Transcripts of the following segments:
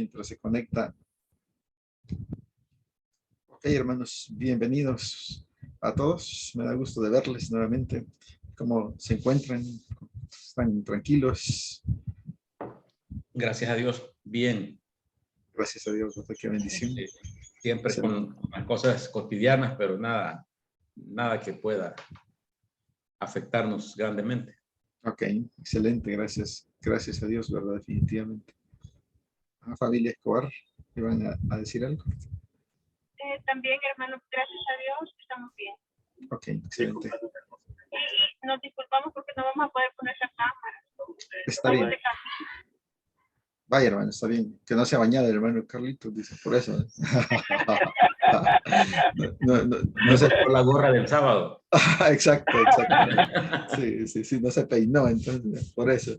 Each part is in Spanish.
mientras se conecta. Ok, hermanos, bienvenidos a todos. Me da gusto de verles nuevamente. ¿Cómo se encuentran? ¿Están tranquilos? Gracias a Dios, bien. Gracias a Dios, qué bendición. Sí, siempre con las cosas cotidianas, pero nada que pueda afectarnos grandemente. Ok, excelente, gracias. Gracias a Dios, ¿verdad? Definitivamente. Familia Escobar, ¿iban a decir algo? También, hermanos, gracias a Dios, estamos bien. Ok, excelente. Y nos disculpamos porque no vamos a poder poner la cámara. Está bien. Vaya, hermano, está bien. Que no se ha bañado el hermano Carlitos, dice, por eso. No se por la gorra del sábado. Exacto. Sí, no se peinó, entonces, por eso.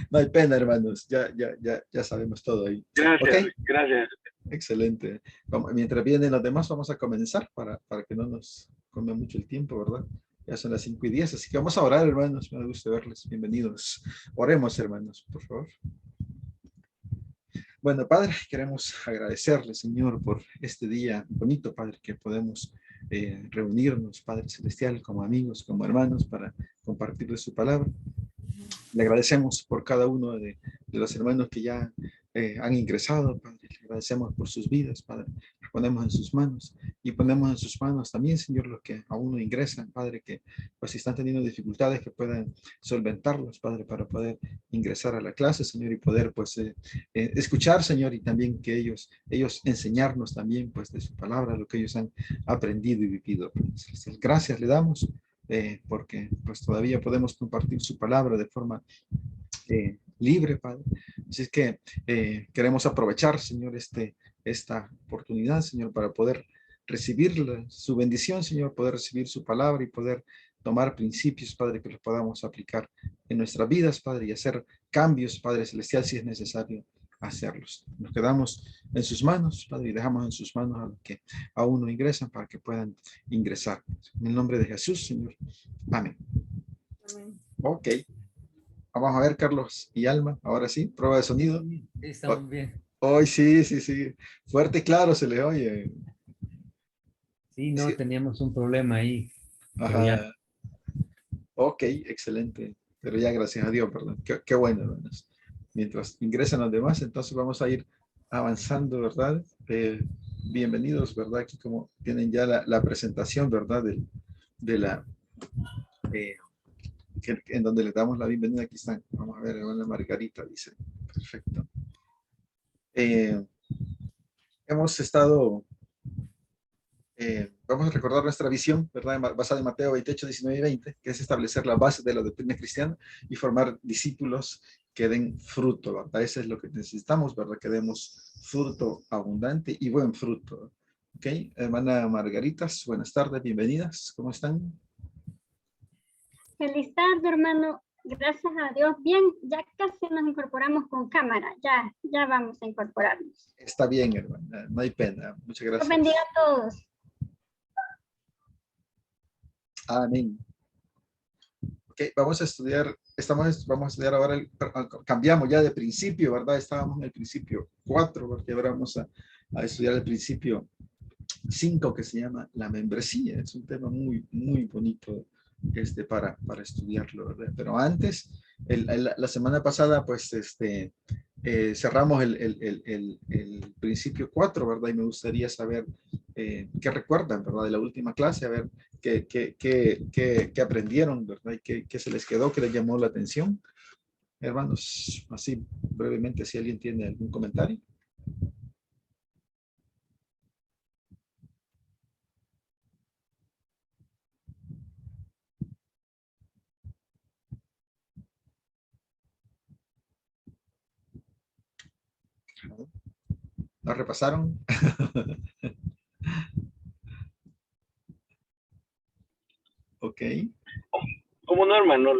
No hay pena, hermanos, ya sabemos todo ahí. Gracias, ¿Okay? Gracias. Excelente. Mientras vienen los demás, vamos a comenzar para que no nos come mucho el tiempo, ¿verdad? Ya son las 5:10, así que vamos a orar, hermanos. Me da gusto verles. Bienvenidos. Oremos, hermanos, por favor. Bueno, Padre, queremos agradecerle, Señor, por este día bonito, Padre, que podemos reunirnos, Padre Celestial, como amigos, como hermanos, para compartirle su palabra. Le agradecemos por cada uno de los hermanos que ya han ingresado, Padre. Le agradecemos por sus vidas, Padre. Los ponemos en sus manos y ponemos en sus manos también, Señor, los que aún no ingresan, Padre, que pues si están teniendo dificultades, que puedan solventarlos, Padre, para poder ingresar a la clase, Señor, y poder pues escuchar, Señor, y también que ellos enseñarnos también pues de su palabra, lo que ellos han aprendido y vivido. Gracias le damos. Porque pues todavía podemos compartir su palabra de forma libre, Padre. Así es que queremos aprovechar, Señor, esta oportunidad, Señor, para poder recibir su bendición, Señor, poder recibir su palabra y poder tomar principios, Padre, que los podamos aplicar en nuestras vidas, Padre, y hacer cambios, Padre Celestial, si es necesario hacerlos. Nos quedamos en sus manos, Padre, y dejamos en sus manos a los que aún no ingresan para que puedan ingresar. En el nombre de Jesús, Señor. Amén. Amén. Ok. Vamos a ver, Carlos y Alma. Ahora sí, prueba de sonido. Estamos bien. Hoy sí. Fuerte y claro se le oye. Sí, no, teníamos un problema ahí. Ajá. Ya. Ok, excelente. Pero ya, gracias a Dios, perdón. Qué bueno, hermanos. Mientras ingresan los demás, entonces vamos a ir avanzando, ¿verdad? Bienvenidos, ¿verdad? Aquí como tienen ya la presentación, ¿verdad? De la... en donde les damos la bienvenida, aquí están. Vamos a ver, hermana Margarita dice. Perfecto. Hemos estado... vamos a recordar nuestra visión, ¿verdad? Basada en Mateo 28, 19 y 20, que es establecer la base de la doctrina cristiana y formar discípulos que den fruto, ¿verdad? Eso es lo que necesitamos, ¿verdad? Que demos fruto abundante y buen fruto. ¿Ok? Hermana Margaritas, buenas tardes, bienvenidas. ¿Cómo están? Feliz tarde, hermano. Gracias a Dios. Bien, ya casi nos incorporamos con cámara. Ya vamos a incorporarnos. Está bien, hermana. No hay pena. Muchas gracias. Dios bendiga a todos. Amén. Ok, vamos a estudiar, vamos a estudiar ahora, cambiamos ya de principio, ¿verdad? Estábamos en el principio 4, porque ahora vamos a estudiar el principio 5, que se llama la membresía. Es un tema muy bonito para estudiarlo, ¿verdad? Pero antes, la semana pasada, pues, cerramos el principio 4, ¿verdad? Y me gustaría saber qué recuerdan, ¿verdad? De la última clase, a ver qué aprendieron, ¿verdad? Y qué se les quedó, qué les llamó la atención. Hermanos, así brevemente, si alguien tiene algún comentario. ¿La repasaron? Ok. Como no, hermano,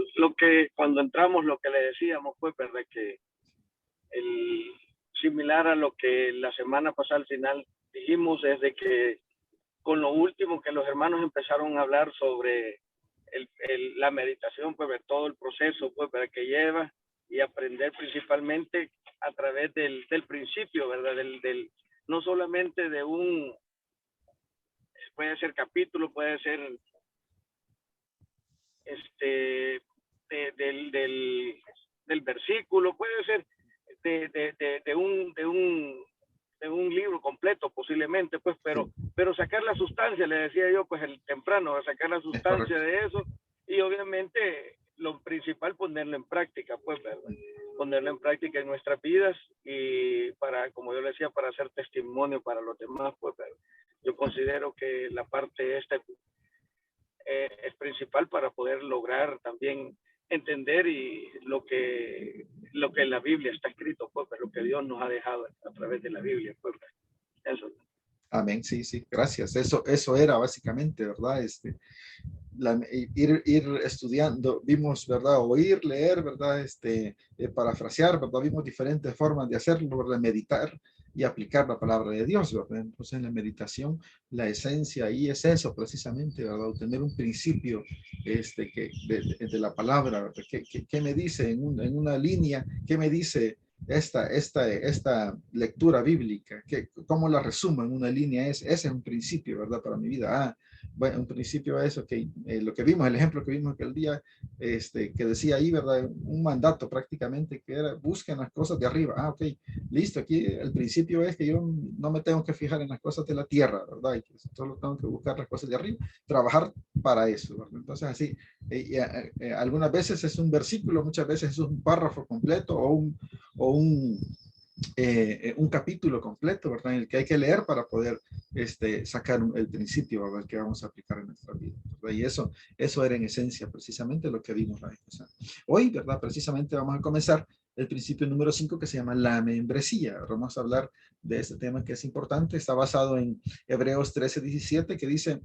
cuando entramos lo que le decíamos fue, ¿verdad? Que similar a lo que la semana pasada al final dijimos, es de que con lo último que los hermanos empezaron a hablar sobre la meditación, pues ver todo el proceso, pues ver que lleva y aprender principalmente a través del principio, ¿verdad? No solamente de puede ser capítulo, puede ser del versículo, puede ser de un libro completo posiblemente, pues, pero sacar la sustancia, le decía yo, pues, el temprano, sacar la sustancia de eso, y obviamente lo principal, ponerlo en práctica, pues, ¿verdad? Ponerlo en práctica en nuestras vidas, y como yo le decía, para hacer testimonio para los demás, pues, ¿verdad? Yo considero que la parte es principal para poder lograr también entender y lo que en la Biblia está escrito, pues, lo que Dios nos ha dejado a través de la Biblia, pues, eso. Amén, sí, sí, gracias. Eso era básicamente, ¿verdad? Ir estudiando, vimos, ¿verdad? Oír, leer, ¿verdad? Parafrasear, ¿verdad? Vimos diferentes formas de hacerlo, ¿verdad? Meditar y aplicar la palabra de Dios, ¿verdad? Entonces en la meditación, la esencia ahí es eso precisamente, ¿verdad? Obtener un principio de la palabra, ¿verdad? ¿Qué me dice en una línea? ¿Qué me dice esta lectura bíblica? ¿Cómo la resumo en una línea? Ese es un principio, ¿verdad? Para mi vida. Bueno, un principio a eso, que lo que vimos, el ejemplo que vimos aquel día, que decía ahí, ¿verdad? Un mandato prácticamente que era, busquen las cosas de arriba. Ok, listo, aquí el principio es que yo no me tengo que fijar en las cosas de la tierra, ¿verdad? Y que solo tengo que buscar las cosas de arriba, trabajar para eso, ¿verdad? Entonces así, algunas veces es un versículo, muchas veces es un párrafo completo o un capítulo completo, ¿verdad? En el que hay que leer para poder sacar el principio, ¿verdad? Que vamos a aplicar en nuestra vida, ¿verdad? Y eso era en esencia precisamente lo que vimos la vez pasada. Hoy, ¿verdad? Precisamente vamos a comenzar el principio número 5, que se llama la membresía. Vamos a hablar de este tema que es importante. Está basado en Hebreos 13:17, que dice: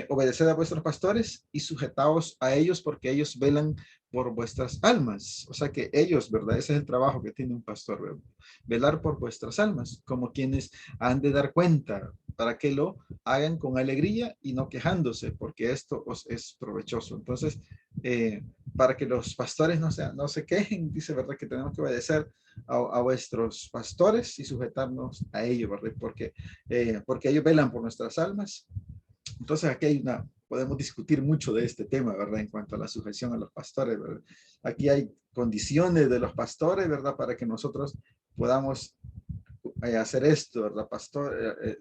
obedeced a vuestros pastores y sujetaos a ellos, porque ellos velan por vuestras almas. O sea que ellos, ¿verdad? Ese es el trabajo que tiene un pastor, ¿verdad? Velar por vuestras almas, como quienes han de dar cuenta, para que lo hagan con alegría y no quejándose, porque esto os es provechoso. Entonces, para que los pastores no se quejen, dice, ¿verdad? Que tenemos que obedecer a vuestros pastores y sujetarnos a ellos, ¿verdad? Porque ellos velan por nuestras almas. Entonces aquí podemos discutir mucho de este tema, ¿verdad? En cuanto a la sujeción a los pastores, ¿verdad? Aquí hay condiciones de los pastores, ¿verdad? Para que nosotros podamos hacer esto, ¿verdad?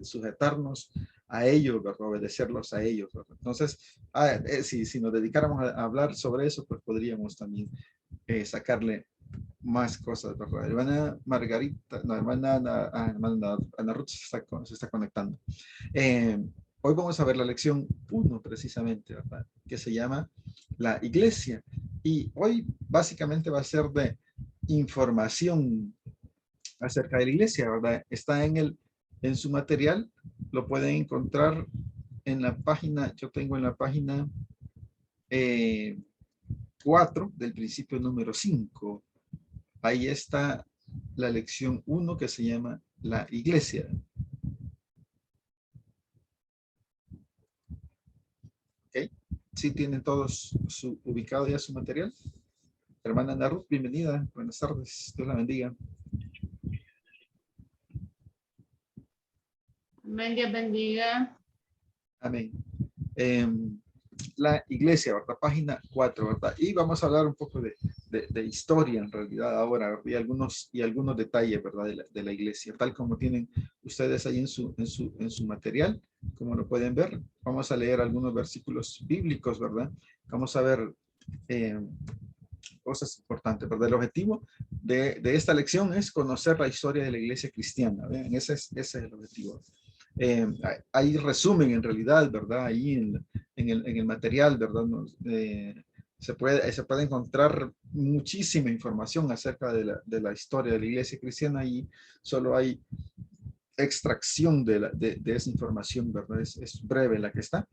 Sujetarnos a ellos, ¿verdad? Obedecerlos a ellos, ¿verdad? Entonces, si nos dedicáramos a hablar sobre eso, pues podríamos también sacarle más cosas, ¿verdad? Hermana Margarita, no, hermana Ana Ruth se está conectando. Hoy vamos a ver la lección 1 precisamente, ¿verdad? Que se llama la iglesia. Y hoy básicamente va a ser de información acerca de la iglesia, ¿verdad? Está en su material, lo pueden encontrar en la página, yo tengo en la página 4 del principio número 5. Ahí está la lección 1 que se llama la iglesia. ¿Ok? ¿Sí tienen todos ubicado ya su material? Hermana Ana Ruth, bienvenida. Buenas tardes. Dios la bendiga. Amén, Dios bendiga. Amén. La iglesia, ¿verdad? Página 4, ¿verdad? Y vamos a hablar un poco de historia en realidad ahora, ¿verdad? Y algunos detalles, ¿verdad? De la iglesia, tal como tienen ustedes ahí en su material, como lo pueden ver. Vamos a leer algunos versículos bíblicos, ¿verdad? Vamos a ver cosas importantes, ¿verdad? El objetivo de esta lección es conocer la historia de la iglesia cristiana, ¿ven? Ese es el objetivo. Hay resumen en realidad, ¿verdad? Ahí en el material, ¿verdad? Se puede encontrar muchísima información acerca de la historia de la iglesia cristiana, y solo hay extracción de esa información, ¿verdad? Es breve la que está,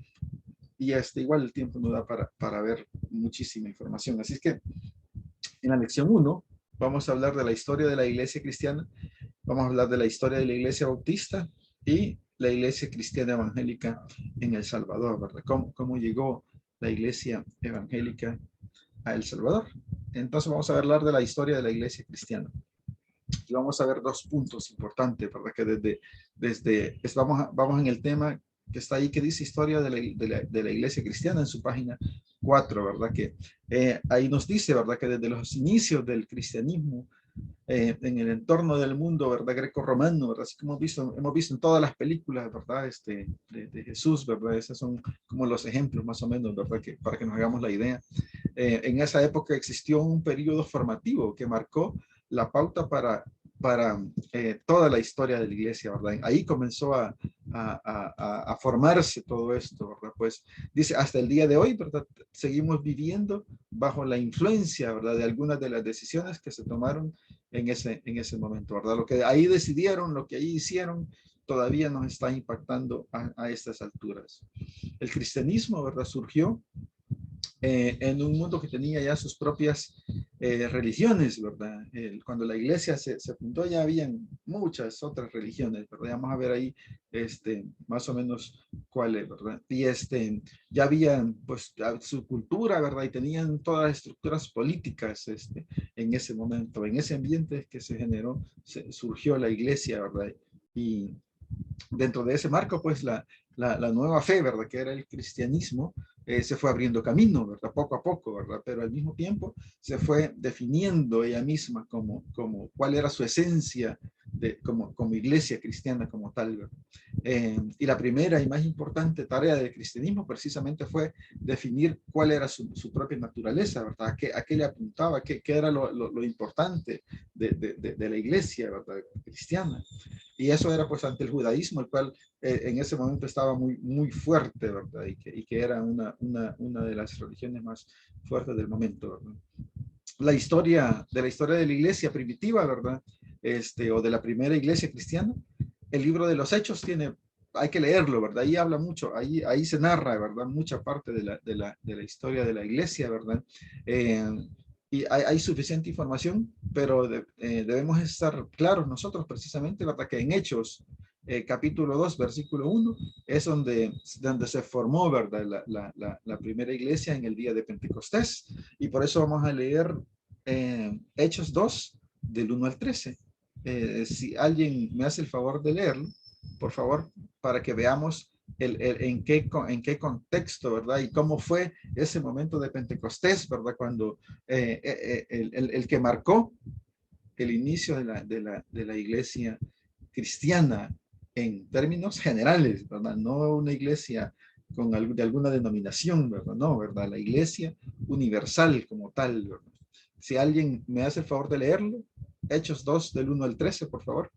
y igual el tiempo no da para ver muchísima información. Así es que en la lección 1 vamos a hablar de la historia de la iglesia cristiana, vamos a hablar de la historia de la iglesia bautista y la iglesia cristiana evangélica en El Salvador, ¿verdad? ¿Cómo llegó la iglesia evangélica a El Salvador? Entonces vamos a hablar de la historia de la iglesia cristiana. Y vamos a ver dos puntos importantes, ¿verdad? Que vamos en el tema que está ahí, que dice historia de la iglesia cristiana en su página 4, ¿verdad? Que ahí nos dice, ¿verdad? Que desde los inicios del cristianismo, en el entorno del mundo, ¿verdad? Greco-romano, ¿verdad? Así como hemos visto en todas las películas, ¿verdad? De Jesús, ¿verdad? Esos son como los ejemplos más o menos, ¿verdad? Que, para que nos hagamos la idea. En esa época existió un periodo formativo que marcó la pauta para toda la historia de la iglesia, ¿verdad? Ahí comenzó a formarse todo esto, ¿verdad? Pues dice, hasta el día de hoy, ¿verdad? Seguimos viviendo bajo la influencia, ¿verdad? De algunas de las decisiones que se tomaron en ese momento, ¿verdad? Lo que ahí decidieron, lo que ahí hicieron, todavía nos está impactando a estas alturas. El cristianismo, ¿verdad? Surgió en un mundo que tenía ya sus propias religiones, ¿verdad? Cuando la iglesia se fundó ya habían muchas otras religiones, ¿verdad? Vamos a ver ahí más o menos cuáles, ¿verdad? Y ya habían pues su cultura, ¿verdad? Y tenían todas las estructuras políticas en ese momento, en ese ambiente que se generó, surgió la iglesia, ¿verdad? Y dentro de ese marco, pues la nueva fe, ¿verdad? Que era el cristianismo, se fue abriendo camino, ¿verdad? Poco a poco, ¿verdad? Pero al mismo tiempo se fue definiendo ella misma como cuál era su esencia como iglesia cristiana como tal, ¿verdad? Y la primera y más importante tarea del cristianismo precisamente fue definir cuál era su propia naturaleza, ¿verdad? ¿A qué le apuntaba? ¿Qué era lo importante de la iglesia, ¿verdad? Cristiana? Y eso era pues ante el judaísmo, el cual en ese momento estaba muy, muy fuerte, ¿verdad? Y que era una de las religiones más fuertes del momento, ¿verdad? La historia de la iglesia primitiva, ¿verdad? O de la primera iglesia cristiana, el libro de los Hechos hay que leerlo, ¿verdad? Ahí habla mucho, ahí se narra, ¿verdad? Mucha parte de la historia de la iglesia, ¿verdad? Y hay suficiente información, pero debemos estar claros nosotros precisamente, ¿verdad? Que en Hechos, capítulo 2, versículo 1, es donde se formó, ¿verdad? La primera iglesia en el día de Pentecostés. Y por eso vamos a leer Hechos 2, del 1 al 13. Si alguien me hace el favor de leerlo, por favor, para que veamos en qué contexto, ¿verdad? Y cómo fue ese momento de Pentecostés, ¿verdad? Cuando el que marcó el inicio de la iglesia cristiana en términos generales, ¿verdad? No una iglesia de alguna denominación, ¿verdad? No, ¿verdad? La iglesia universal como tal, ¿verdad? Si alguien me hace el favor de leerlo, Hechos 2, del 1 al 13, por favor.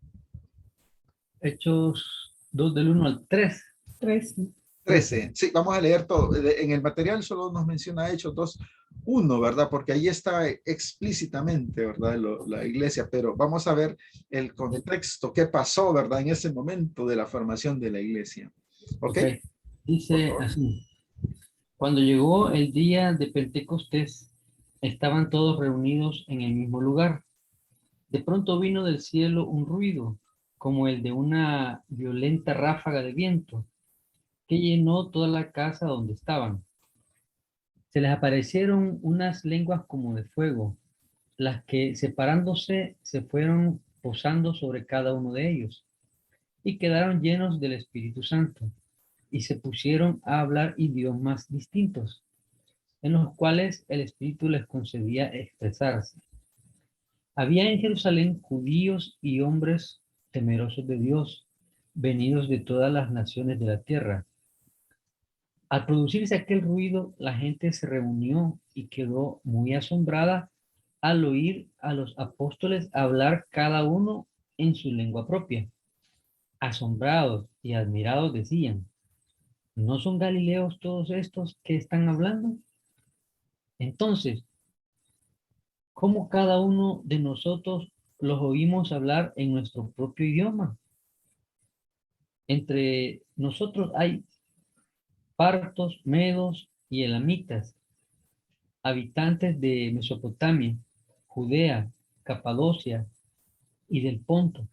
Hechos 2 del 1 al 3. 13. Sí, vamos a leer todo. En el material solo nos menciona Hechos 2, 1, ¿verdad? Porque ahí está explícitamente, ¿verdad? La iglesia, pero vamos a ver el contexto, qué pasó, ¿verdad? En ese momento de la formación de la iglesia. ¿Ok? Dice así: cuando llegó el día de Pentecostés, estaban todos reunidos en el mismo lugar. De pronto vino del cielo un ruido, como el de una violenta ráfaga de viento, que llenó toda la casa donde estaban. Se les aparecieron unas lenguas como de fuego, las que separándose se fueron posando sobre cada uno de ellos, y quedaron llenos del Espíritu Santo, y se pusieron a hablar idiomas distintos, en los cuales el Espíritu les concedía expresarse. Había en Jerusalén judíos y hombres temerosos de Dios, venidos de todas las naciones de la tierra. Al producirse aquel ruido, la gente se reunió y quedó muy asombrada al oír a los apóstoles hablar cada uno en su lengua propia. Asombrados y admirados decían: ¿no son galileos todos estos que están hablando? Entonces, ¿cómo cada uno de nosotros los oímos hablar en nuestro propio idioma? Entre nosotros hay partos, medos y elamitas, habitantes de Mesopotamia, Judea, Capadocia y del Ponto.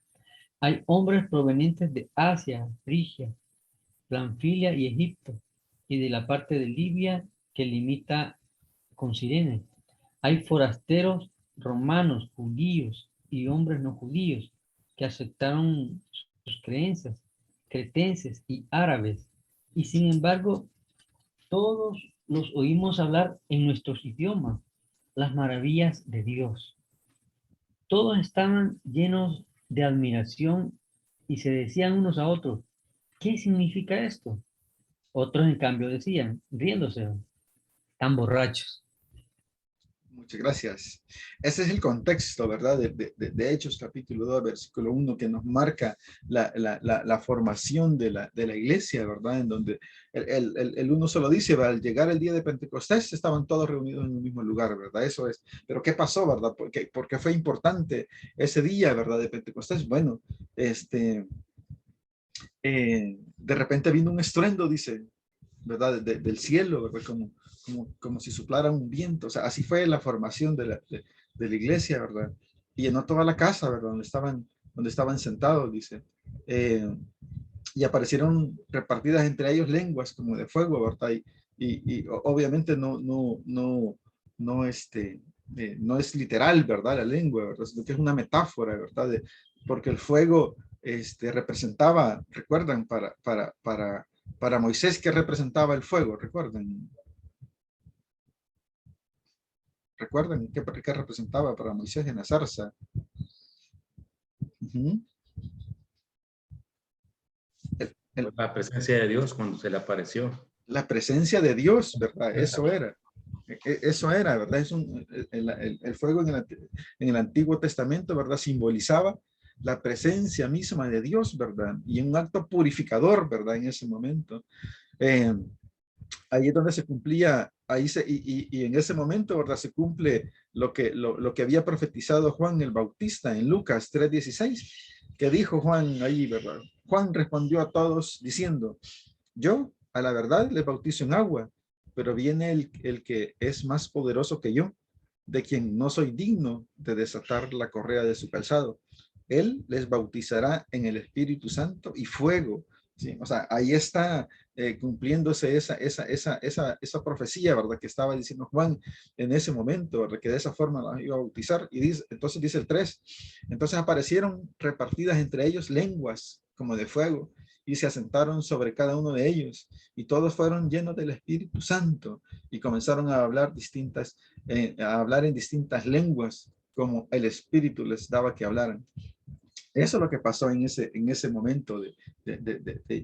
Hay hombres provenientes de Asia, Frigia, Panfilia y Egipto, y de la parte de Libia que limita con Cirene. Hay forasteros romanos, judíos, y hombres no judíos que aceptaron sus creencias, cretenses y árabes. Y sin embargo, todos los oímos hablar en nuestros idiomas las maravillas de Dios. Todos estaban llenos de admiración y se decían unos a otros, ¿qué significa esto? Otros, en cambio, decían, riéndose, tan borrachos. Muchas gracias. Ese es el contexto, ¿verdad? De Hechos capítulo 2, versículo 1, que nos marca la formación de la iglesia, ¿verdad? En donde el uno solo dice, al llegar el día de Pentecostés, estaban todos reunidos en un mismo lugar, ¿verdad? Eso es. Pero ¿qué pasó, verdad? Porque fue importante ese día, ¿verdad? De Pentecostés. Bueno, de repente vino un estruendo, dice, ¿verdad? Del cielo, ¿verdad? Como si soplara un viento. O sea, así fue la formación de la iglesia, ¿verdad? Y llenó toda la casa, ¿verdad? Donde estaban sentados, dice. Y aparecieron repartidas entre ellos lenguas como de fuego, ¿verdad? Y obviamente no es literal, ¿verdad? La lengua, ¿verdad? Sino que es una metáfora, ¿verdad? Porque el fuego representaba, recuerdan, para Moisés, ¿qué representaba el fuego? Recuerden qué representaba para Moisés en la zarza. La presencia de Dios cuando se le apareció. La presencia de Dios, ¿verdad? Eso era. Eso era, ¿verdad? El fuego en el Antiguo Testamento, ¿verdad? Simbolizaba la presencia misma de Dios, ¿verdad? Y un acto purificador, ¿verdad? En ese momento. Ahí es donde se cumplía, y en ese momento, ¿verdad? Se cumple lo que había profetizado Juan el Bautista en Lucas 3:16, que dijo Juan ahí, ¿verdad? Juan respondió a todos diciendo, yo a la verdad les bautizo en agua, pero viene el que es más poderoso que yo, de quien no soy digno de desatar la correa de su calzado. Él les bautizará en el Espíritu Santo y fuego. ¿Sí? O sea, ahí está cumpliéndose esa profecía, ¿verdad? Que estaba diciendo Juan en ese momento, ¿verdad? Que de esa forma la iba a bautizar. Y entonces dice el 3, entonces aparecieron repartidas entre ellos lenguas como de fuego y se asentaron sobre cada uno de ellos y todos fueron llenos del Espíritu Santo y comenzaron a hablar en distintas lenguas como el Espíritu les daba que hablaran. Eso es lo que pasó en ese momento de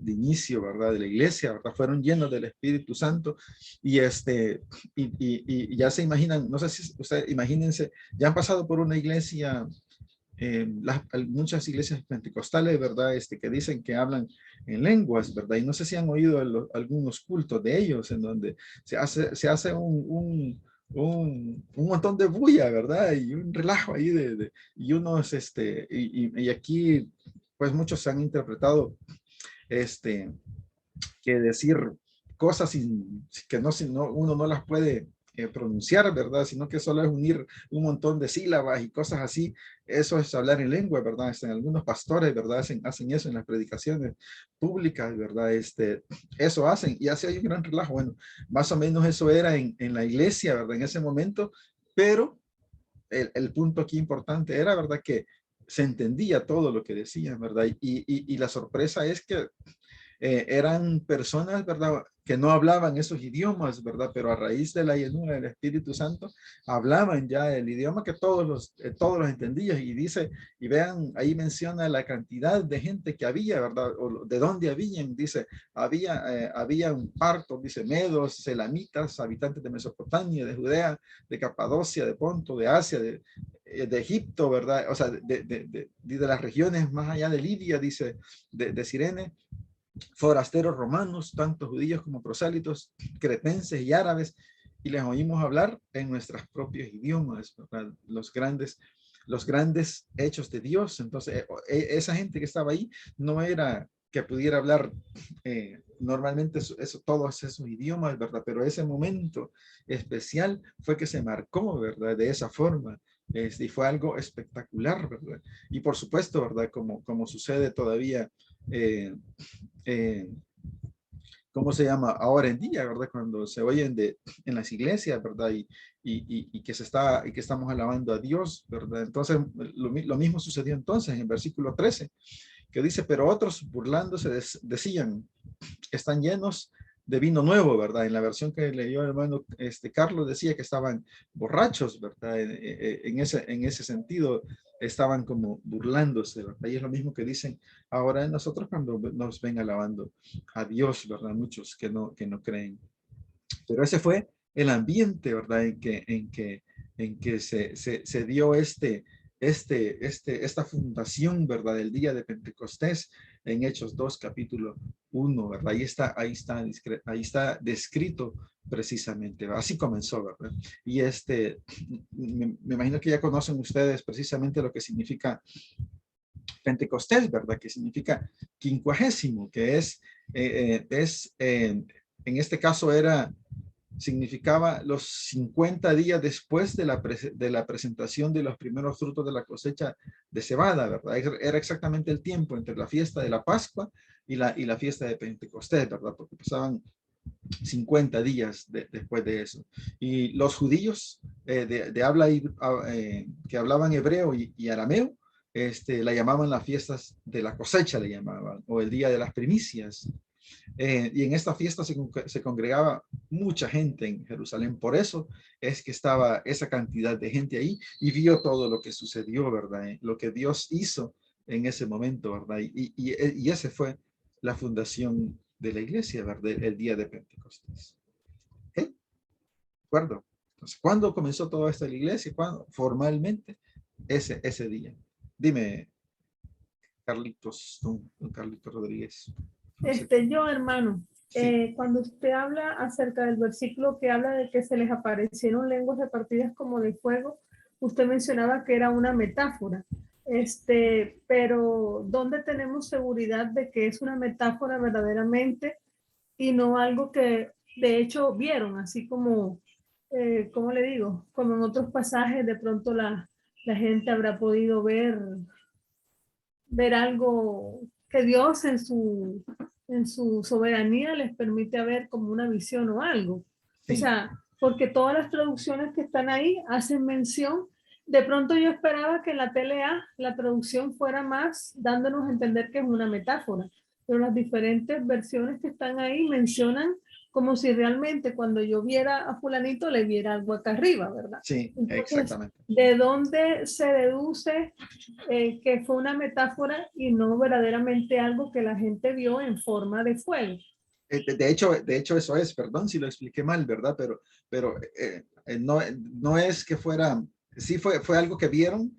inicio, ¿verdad? De la iglesia, ¿verdad? Fueron llenos del Espíritu Santo y ya se imaginan, no sé si ustedes imagínense, ya han pasado por una iglesia, muchas iglesias pentecostales, ¿verdad? Que dicen que hablan en lenguas, ¿verdad? Y no sé si han oído algunos cultos de ellos en donde se hace un montón de bulla, ¿verdad? Y un relajo ahí y unos, y aquí, pues muchos han interpretado, que decir cosas que uno no las puede pronunciar, ¿verdad? Sino que solo es unir un montón de sílabas y cosas así. Eso es hablar en lengua, ¿verdad? En algunos pastores, ¿verdad? Hacen eso en las predicaciones públicas, ¿verdad? Eso hacen y así hay un gran relajo. Bueno, más o menos eso era en la iglesia, ¿verdad? En ese momento, pero el punto aquí importante era, ¿verdad? Que se entendía todo lo que decían, ¿verdad? Y la sorpresa es que eran personas, ¿verdad? Que no hablaban esos idiomas, ¿verdad? Pero a raíz de la llenura del Espíritu Santo, hablaban ya el idioma que todos los entendían. Y dice, y vean, ahí menciona la cantidad de gente que había, ¿verdad? O de dónde habían, dice, había un parto, dice, medos, selamitas, habitantes de Mesopotamia, de Judea, de Capadocia, de Ponto, de Asia, de Egipto, ¿verdad? O sea, de las regiones más allá de Libia, dice, de Cirene, forasteros romanos, tanto judíos como prosélitos, cretenses y árabes, y les oímos hablar en nuestros propios idiomas, ¿verdad? Los grandes hechos de Dios. Entonces, esa gente que estaba ahí no era que pudiera hablar normalmente todos esos idiomas, ¿verdad? Pero ese momento especial fue que se marcó, ¿verdad? De esa forma. Y fue algo espectacular, ¿verdad? Y por supuesto, ¿verdad? Como sucede todavía ¿cómo se llama? Ahora en día, ¿verdad? Cuando se oyen en las iglesias, ¿verdad? Y que estamos alabando a Dios, ¿verdad? Entonces, lo mismo sucedió entonces en versículo 13, que dice, pero otros burlándose decían, están llenos de vino nuevo, ¿verdad? En la versión que leyó el hermano Carlos decía que estaban borrachos, ¿verdad? En ese sentido estaban como burlándose, ¿verdad? Y es lo mismo que dicen ahora nosotros cuando nos ven alabando a Dios, ¿verdad? Muchos que no creen. Pero ese fue el ambiente, ¿verdad? En que se dio esta fundación, ¿verdad? Del día de Pentecostés en Hechos 2, capítulo 1, ¿verdad? Ahí está descrito precisamente, ¿verdad? Así comenzó, ¿verdad? Y me imagino que ya conocen ustedes precisamente lo que significa Pentecostés, ¿verdad? Que significa quincuagésimo, que en este caso significaba los 50 días después de la presentación de los primeros frutos de la cosecha de cebada, ¿verdad? Era exactamente el tiempo entre la fiesta de la Pascua y la fiesta de Pentecostés, ¿verdad? Porque pasaban 50 días después de eso. Y los judíos de habla que hablaban hebreo y arameo, la llamaban las fiestas de la cosecha, le llamaban, o el día de las primicias. Y en esta fiesta se congregaba mucha gente en Jerusalén. Por eso es que estaba esa cantidad de gente ahí y vio todo lo que sucedió, ¿verdad? Lo que Dios hizo en ese momento, ¿verdad? Y ese fue la fundación de la iglesia, ¿verdad? El día de Pentecostés. ¿Ok? ¿De acuerdo? Entonces, ¿cuándo comenzó todo esto en la iglesia? ¿Cuándo? Formalmente, ese día. Dime, Carlitos, don Carlitos Rodríguez. Yo, hermano, Sí. cuando usted habla acerca del versículo que habla de que se les aparecieron lenguas repartidas como de fuego, usted mencionaba que era una metáfora. Pero ¿dónde tenemos seguridad de que es una metáfora verdaderamente y no algo que de hecho vieron, así como, ¿cómo le digo? Como en otros pasajes, de pronto la gente habrá podido ver algo que Dios en su soberanía les permite ver como una visión o algo. Sí. O sea, porque todas las traducciones que están ahí hacen mención. De pronto yo esperaba que en la TLA la traducción fuera más dándonos a entender que es una metáfora, pero las diferentes versiones que están ahí mencionan como si realmente cuando yo viera a fulanito le viera algo acá arriba, ¿verdad? Sí, Entonces, exactamente. ¿de dónde se deduce que fue una metáfora y no verdaderamente algo que la gente vio en forma de fuego? De hecho, eso es, perdón si lo expliqué mal, ¿verdad? Pero no es que fuera, sí fue algo que vieron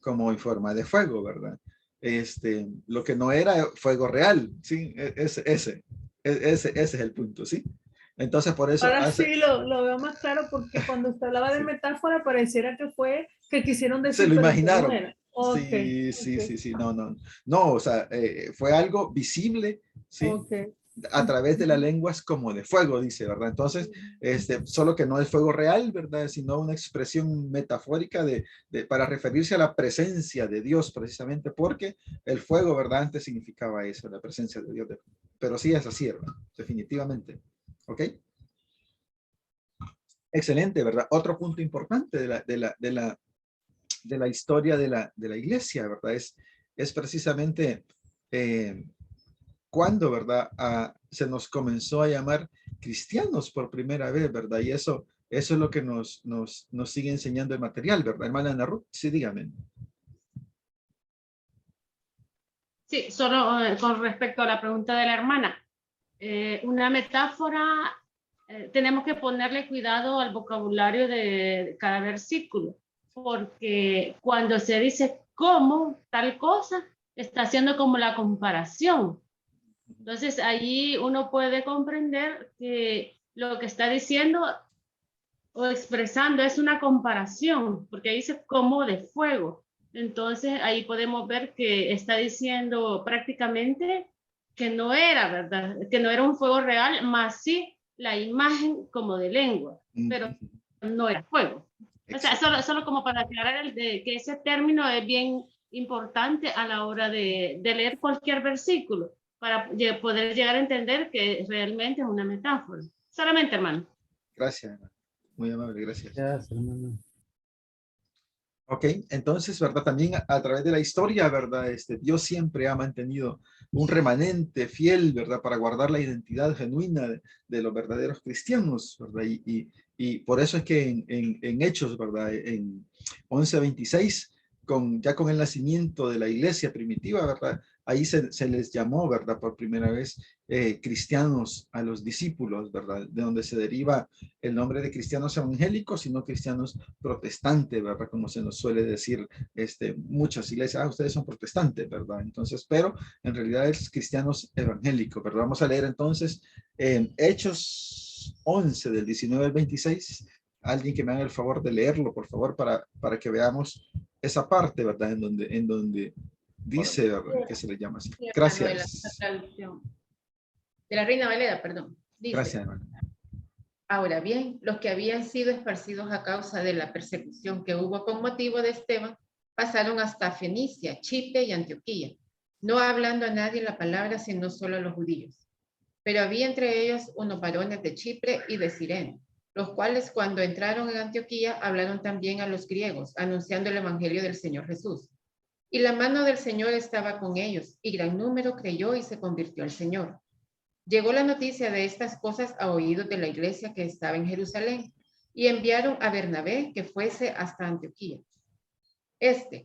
como en forma de fuego, ¿verdad? Lo que no era fuego real, ¿sí? Ese es el punto, ¿sí? Entonces, por eso Ahora sí lo veo más claro porque cuando usted hablaba de sí, metáfora pareciera que quisieron se decir, lo pero que no imaginaron. era. Okay, Sí, no, o sea, fue algo visible, ¿sí? okay. A través de las lenguas como de fuego, dice, ¿verdad? Entonces, solo que no es fuego real, ¿verdad? Sino una expresión metafórica para referirse a la presencia de Dios, precisamente porque el fuego, ¿verdad? Antes significaba eso, la presencia de Dios. Pero sí es así, ¿verdad? Definitivamente. ¿Ok? Excelente, ¿verdad? Otro punto importante de la historia de la iglesia, ¿verdad? Es precisamente cuando, ¿verdad? Se nos comenzó a llamar cristianos por primera vez, ¿verdad? Y eso es lo que nos sigue enseñando el material, ¿verdad? Hermana Ana Ruth, sí, dígame. Sí, solo con respecto a la pregunta de la hermana. Una metáfora, tenemos que ponerle cuidado al vocabulario de cada versículo, porque cuando se dice cómo tal cosa, está haciendo como la comparación. Entonces, allí uno puede comprender que lo que está diciendo o expresando es una comparación, porque dice como de fuego. Entonces, ahí podemos ver que está diciendo prácticamente que no era, ¿verdad? Que no era un fuego real, más sí la imagen como de lengua, pero no era fuego. O sea, solo como para aclarar que ese término es bien importante a la hora de leer cualquier versículo, para poder llegar a entender que realmente es una metáfora. Solamente, hermano. Gracias, hermano. Muy amable, gracias. Gracias, hermano. Ok, entonces, ¿verdad? También a través de la historia, ¿verdad? Dios siempre ha mantenido un remanente fiel, ¿verdad? Para guardar la identidad genuina de los verdaderos cristianos, ¿verdad? Y por eso es que en Hechos, ¿verdad? En 11:26, ya con el nacimiento de la iglesia primitiva, ¿verdad? Ahí se les llamó, ¿verdad? Por primera vez cristianos a los discípulos, ¿verdad? De donde se deriva el nombre de cristianos evangélicos y no cristianos protestantes, ¿verdad? Como se nos suele decir muchas iglesias, ustedes son protestantes, ¿verdad? Entonces, pero en realidad es cristianos evangélicos, ¿verdad? Vamos a leer entonces Hechos 11 del 19 al 26. Alguien que me haga el favor de leerlo, por favor, para que veamos esa parte, ¿verdad? En donde dice, ¿verdad? Que se le llama así. Gracias. De la Reina Valera, perdón. Dice, gracias, hermano. Ahora bien, los que habían sido esparcidos a causa de la persecución que hubo con motivo de Esteban, pasaron hasta Fenicia, Chipre y Antioquía, no hablando a nadie la palabra, sino solo a los judíos. Pero había entre ellos unos varones de Chipre y de Cirene, los cuales cuando entraron en Antioquía hablaron también a los griegos, anunciando el evangelio del Señor Jesús. Y la mano del Señor estaba con ellos, y gran número creyó y se convirtió al Señor. Llegó la noticia de estas cosas a oídos de la iglesia que estaba en Jerusalén, y enviaron a Bernabé que fuese hasta Antioquía.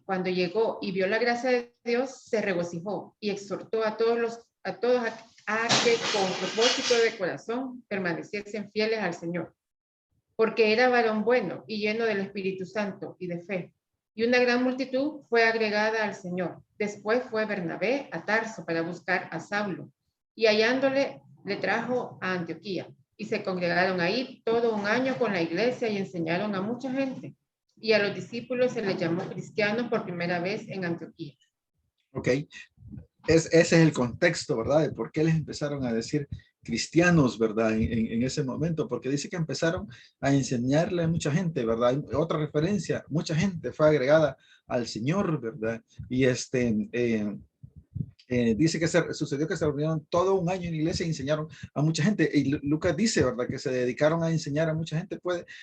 Cuando llegó y vio la gracia de Dios, se regocijó y exhortó a todos a que con propósito de corazón permaneciesen fieles al Señor, porque era varón bueno y lleno del Espíritu Santo y de fe. Y una gran multitud fue agregada al Señor. Después fue Bernabé a Tarso para buscar a Saulo, y hallándole le trajo a Antioquía. Y se congregaron ahí todo un año con la iglesia y enseñaron a mucha gente. Y a los discípulos se les llamó cristianos por primera vez en Antioquía. Ok, ese es el contexto, ¿verdad? De por qué les empezaron a decir cristianos, ¿verdad? En ese momento, porque dice que empezaron a enseñarle a mucha gente, ¿verdad? Hay otra referencia, mucha gente fue agregada al Señor, ¿verdad? Y dice que sucedió que se reunieron todo un año en la iglesia y enseñaron a mucha gente. Y Lucas dice, ¿verdad? Que se dedicaron a enseñar a mucha gente.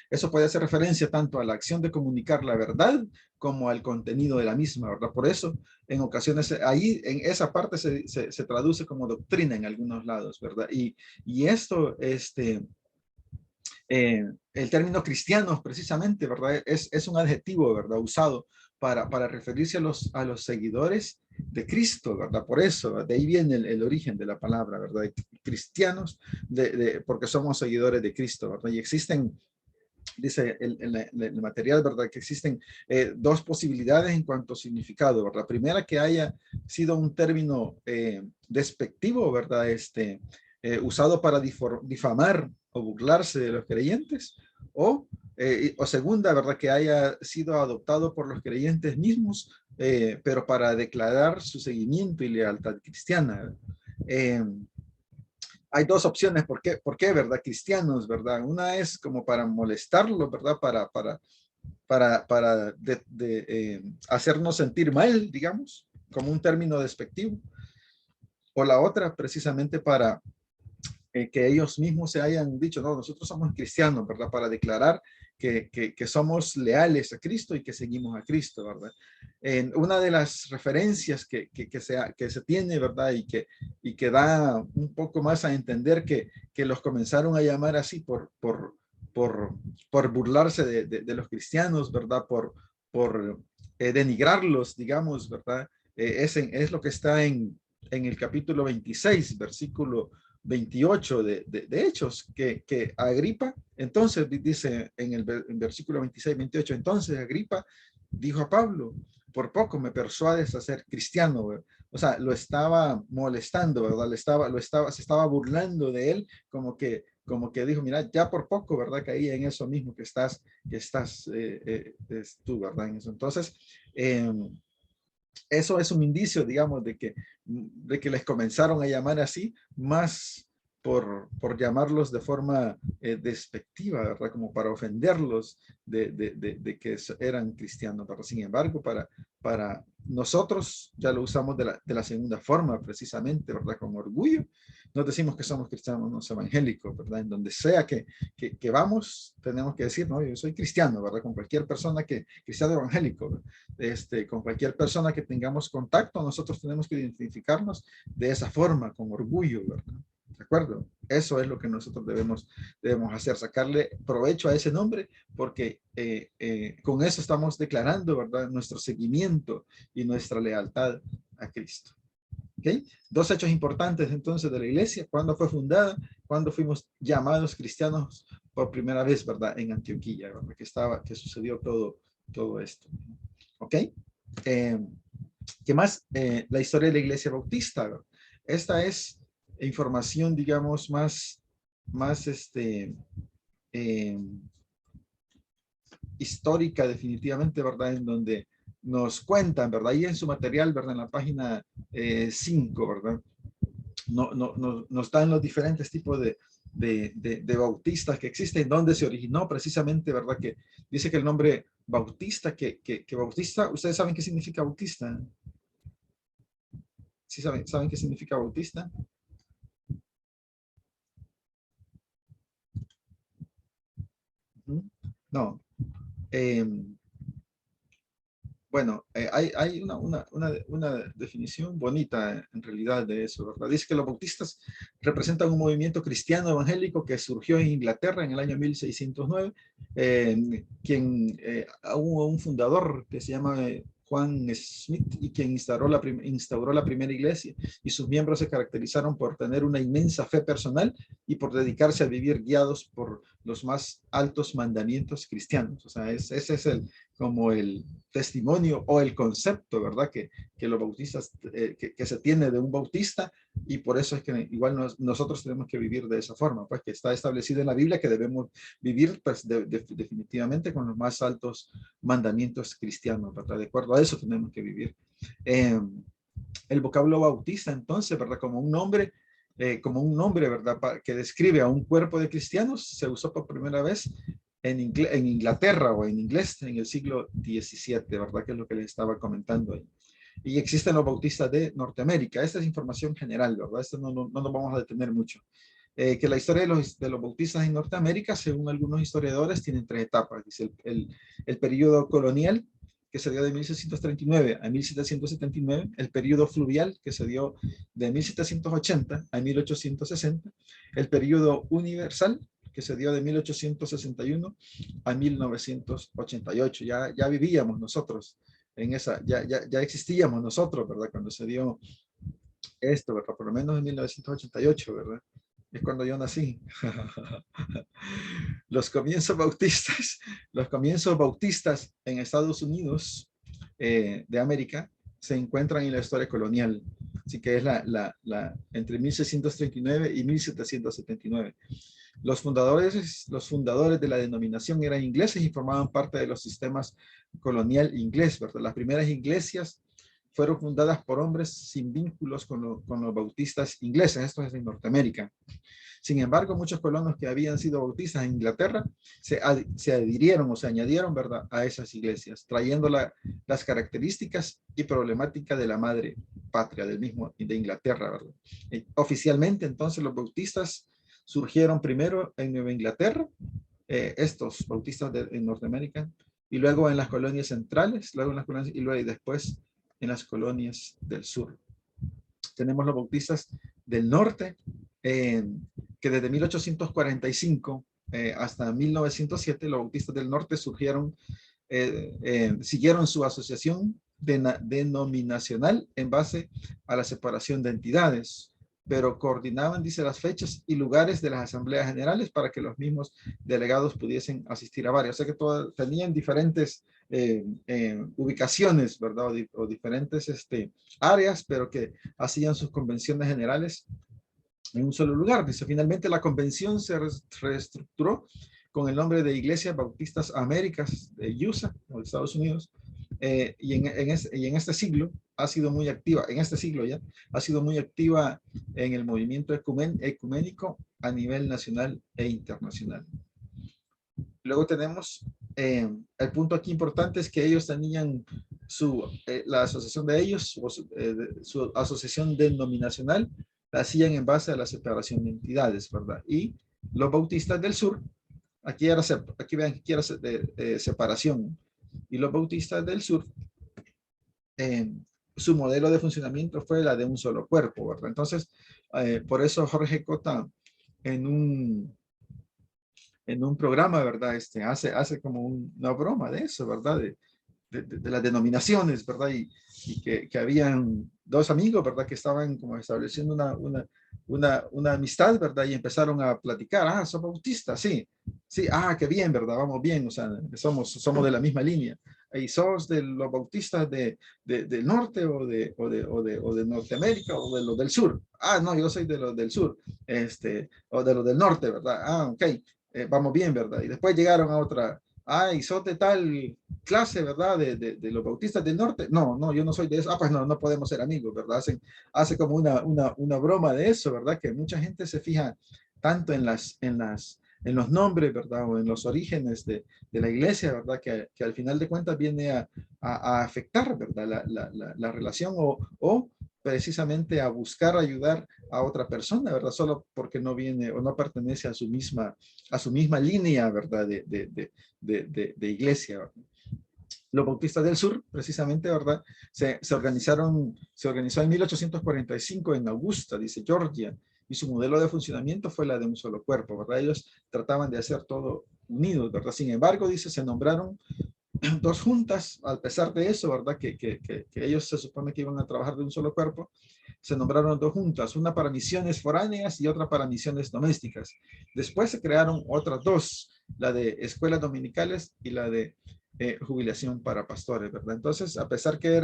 Eso puede hacer referencia tanto a la acción de comunicar la verdad como al contenido de la misma, ¿verdad? Por eso, en ocasiones, ahí en esa parte se traduce como doctrina en algunos lados, ¿verdad? Y esto, el término cristianos, precisamente, ¿verdad? Es un adjetivo, ¿verdad? Usado para referirse a los seguidores de Cristo, ¿verdad? Por eso, de ahí viene el origen de la palabra, ¿verdad? Cristianos, porque somos seguidores de Cristo, ¿verdad? Y existen, dice el material, ¿verdad? Que existen dos posibilidades en cuanto a significado, ¿verdad? La primera, que haya sido un término despectivo, ¿verdad? Usado para difamar o burlarse de los creyentes, o segunda, ¿verdad? Que haya sido adoptado por los creyentes mismos, pero para declarar su seguimiento y lealtad cristiana. Hay dos opciones. ¿Por qué, verdad? Cristianos, ¿verdad? Una es como para molestarlo, ¿verdad? Para hacernos sentir mal, digamos, como un término despectivo. O la otra, precisamente para que ellos mismos se hayan dicho, no, nosotros somos cristianos, ¿verdad? Para declarar que somos leales a Cristo y que seguimos a Cristo, ¿verdad? Una de las referencias que se tiene, ¿verdad? Y que da un poco más a entender que los comenzaron a llamar así por burlarse de los cristianos, ¿verdad? Por denigrarlos, digamos, ¿verdad? Es lo que está en el capítulo 26, versículo 28 de Hechos, que Agripa, entonces dice en el versículo 26, 28, entonces Agripa dijo a Pablo, por poco me persuades a ser cristiano, ¿verdad? O sea, lo estaba molestando, ¿verdad? Se estaba burlando de él, como que dijo, mira, ya por poco, ¿verdad? Caí en eso mismo que estás tú, ¿verdad? En eso. Entonces, eso es un indicio, digamos, de que les comenzaron a llamar así, más por llamarlos de forma despectiva, ¿verdad? Como para ofenderlos de que eran cristianos, ¿verdad? Sin embargo, para nosotros ya lo usamos de la segunda forma, precisamente, ¿verdad? Con orgullo. Nos decimos que somos cristianos evangélicos, ¿verdad? En donde sea que vamos, tenemos que decir, no, yo soy cristiano, ¿verdad? Con cualquier persona cristiano evangélico, con cualquier persona que tengamos contacto, nosotros tenemos que identificarnos de esa forma, con orgullo, ¿verdad? ¿De acuerdo? Eso es lo que nosotros debemos hacer, sacarle provecho a ese nombre, porque con eso estamos declarando, ¿verdad? Nuestro seguimiento y nuestra lealtad a Cristo. ¿Okay? Dos hechos importantes entonces de la iglesia: cuándo fue fundada, cuándo fuimos llamados cristianos por primera vez, ¿verdad? En Antioquía, ¿verdad? Que sucedió todo esto. ¿Ok? ¿Qué más? La historia de la iglesia bautista, ¿verdad? Esta es información, digamos, más histórica, definitivamente, ¿verdad? En donde nos cuentan, ¿verdad? Ahí en su material, ¿verdad? En la página 5, ¿verdad? Nos dan los diferentes tipos de bautistas que existen, dónde se originó precisamente, ¿verdad? Que dice que el nombre bautista, que bautista, ¿ustedes saben qué significa bautista? ¿Sí saben qué significa bautista? No. Bueno, hay una definición bonita en realidad de eso, ¿verdad? Dice que los bautistas representan un movimiento cristiano evangélico que surgió en Inglaterra en el año 1609, hubo un fundador que se llama Juan Smith, y quien instauró la primera iglesia, y sus miembros se caracterizaron por tener una inmensa fe personal y por dedicarse a vivir guiados por los más altos mandamientos cristianos. O sea, ese es como el testimonio o el concepto, ¿verdad? Que los bautistas, que se tiene de un bautista, y por eso es que igual nosotros tenemos que vivir de esa forma, pues que está establecido en la Biblia que debemos vivir, pues, definitivamente con los más altos mandamientos cristianos, ¿verdad? De acuerdo a eso tenemos que vivir. El vocablo bautista, entonces, ¿verdad? Como un nombre, ¿verdad? Que describe a un cuerpo de cristianos, se usó por primera vez en Inglaterra, o en inglés, en el siglo XVII, ¿verdad? Que es lo que les estaba comentando ahí. Y existen los bautistas de Norteamérica. Esta es información general, ¿verdad? Esto no nos vamos a detener mucho. Que la historia de los bautistas en Norteamérica, según algunos historiadores, tienen tres etapas. Dice el periodo colonial, que se dio de 1639 a 1779, el periodo fluvial, que se dio de 1780 a 1860, el periodo universal, que se dio de 1861 a 1988. Ya vivíamos nosotros en esa, ya existíamos nosotros, ¿verdad? Cuando se dio esto, ¿verdad? Por lo menos en 1988, ¿verdad? Es cuando yo nací. Los comienzos bautistas en Estados Unidos de América se encuentran en la historia colonial. Así que es entre 1639 y 1779. Los fundadores de la denominación eran ingleses y formaban parte de los sistemas colonial inglés, ¿verdad? Las primeras iglesias fueron fundadas por hombres sin vínculos con los bautistas ingleses. Esto es en Norteamérica. Sin embargo, muchos colonos que habían sido bautistas en Inglaterra se adhirieron o se añadieron, ¿verdad?, a esas iglesias, trayendo las características y problemática de la madre patria de Inglaterra, ¿verdad? Oficialmente, entonces, los bautistas surgieron primero en Nueva Inglaterra, estos bautistas en Norteamérica, y luego en las colonias centrales, y después en las colonias del sur. Tenemos los bautistas del norte, que desde 1845 hasta 1907, los bautistas del norte siguieron su asociación denominacional en base a la separación de entidades, pero coordinaban, dice, las fechas y lugares de las asambleas generales para que los mismos delegados pudiesen asistir a varios. O sea que tenían diferentes ubicaciones, ¿verdad? O diferentes áreas, pero que hacían sus convenciones generales en un solo lugar. Dice, finalmente la convención se reestructuró con el nombre de Iglesias Bautistas Américas de USA, o de Estados Unidos, y en este siglo ha sido muy activa, en este siglo ya, ha sido muy activa en el movimiento ecuménico a nivel nacional e internacional. Luego tenemos, el punto aquí importante es que ellos tenían la asociación de ellos, su asociación denominacional, la hacían en base a la separación de entidades, ¿verdad? Y los bautistas del sur, aquí vean que era separación, y los bautistas del sur, su modelo de funcionamiento fue la de un solo cuerpo, ¿verdad? Entonces, por eso Jorge Cota en un programa, ¿verdad? Hace como una broma de eso, ¿verdad? De las denominaciones, ¿verdad? Y que habían dos amigos, ¿verdad? Que estaban como estableciendo una amistad, ¿verdad? Y empezaron a platicar, ¿sos bautista? Sí, sí, qué bien, ¿verdad? Vamos bien, o sea, somos de la misma línea. ¿Y sos de los bautistas del norte o de Norteamérica o de los del sur? No, yo soy de los del sur, o de los del norte, ¿verdad? Ok, vamos bien, ¿verdad? Y después llegaron a otra, y sos de tal clase, ¿verdad? De los bautistas del norte. No, yo no soy de eso. Pues no podemos ser amigos, ¿verdad? Hace como una broma de eso, ¿verdad? Que mucha gente se fija tanto en los nombres, ¿verdad? O en los orígenes de la iglesia, ¿verdad? Que al final de cuentas viene a afectar, ¿verdad? La relación o precisamente a buscar ayudar a otra persona, ¿verdad? Solo porque no viene o no pertenece a su misma línea, ¿verdad? De iglesia, ¿verdad? Los bautistas del sur, precisamente, ¿verdad? Se organizó en 1845 en Augusta, dice Georgia, y su modelo de funcionamiento fue la de un solo cuerpo, ¿verdad? Ellos trataban de hacer todo unidos, ¿verdad? Sin embargo, dice, se nombraron dos juntas, a pesar de eso, ¿verdad? Que ellos se supone que iban a trabajar de un solo cuerpo, se nombraron dos juntas, una para misiones foráneas y otra para misiones domésticas. Después se crearon otras dos, la de escuelas dominicales y la de jubilación para pastores, ¿verdad? Entonces, a pesar que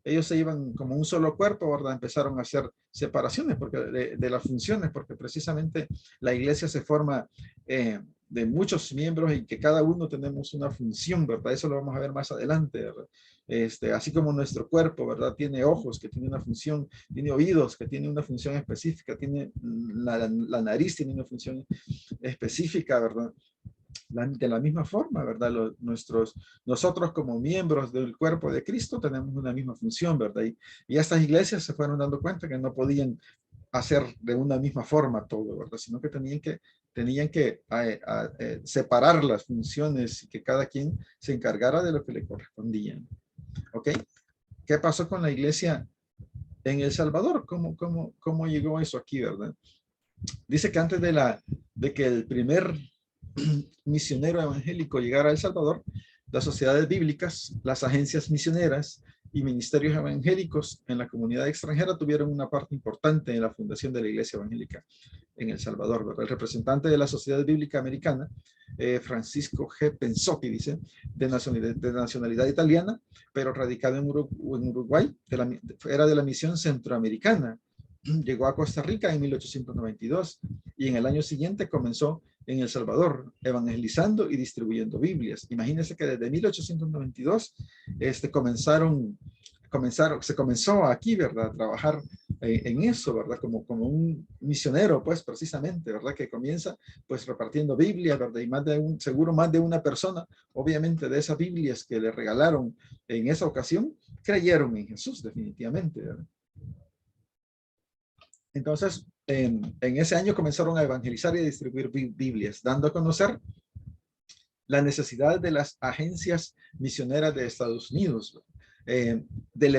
ellos se iban como un solo cuerpo, ¿verdad? Empezaron a hacer separaciones de las funciones, porque precisamente la iglesia se forma de muchos miembros y que cada uno tenemos una función, ¿verdad? Eso lo vamos a ver más adelante, ¿verdad? Así como nuestro cuerpo, ¿verdad? Tiene ojos, que tiene una función, tiene oídos, que tiene una función específica, tiene la nariz, tiene una función específica, ¿verdad? De la misma forma, ¿verdad? Nosotros como miembros del cuerpo de Cristo tenemos una misma función, ¿verdad? Y estas iglesias se fueron dando cuenta que no podían hacer de una misma forma todo, ¿verdad? Sino que tenían que separar las funciones y que cada quien se encargara de lo que le correspondía. ¿Ok? ¿Qué pasó con la iglesia en El Salvador? ¿Cómo llegó eso aquí, verdad? Dice que antes de que el primer misionero evangélico llegara a El Salvador, las sociedades bíblicas, las agencias misioneras y ministerios evangélicos en la comunidad extranjera tuvieron una parte importante en la fundación de la iglesia evangélica en El Salvador, ¿verdad? El representante de la Sociedad Bíblica Americana, Francisco G. Pensotti, dice, de nacionalidad italiana, pero radicado en Uruguay, era de la misión centroamericana. Llegó a Costa Rica en 1892 y en el año siguiente comenzó en El Salvador, evangelizando y distribuyendo Biblias. Imagínense que desde 1892 se comenzó aquí, ¿verdad? A trabajar en eso, ¿verdad? Como un misionero, pues, precisamente, ¿verdad? Que comienza, pues, repartiendo Biblias, ¿verdad? Y seguro más de una persona, obviamente, de esas Biblias que le regalaron en esa ocasión, creyeron en Jesús, definitivamente, ¿verdad? Entonces, en ese año comenzaron a evangelizar y a distribuir Biblias, dando a conocer la necesidad de las agencias misioneras de Estados Unidos, del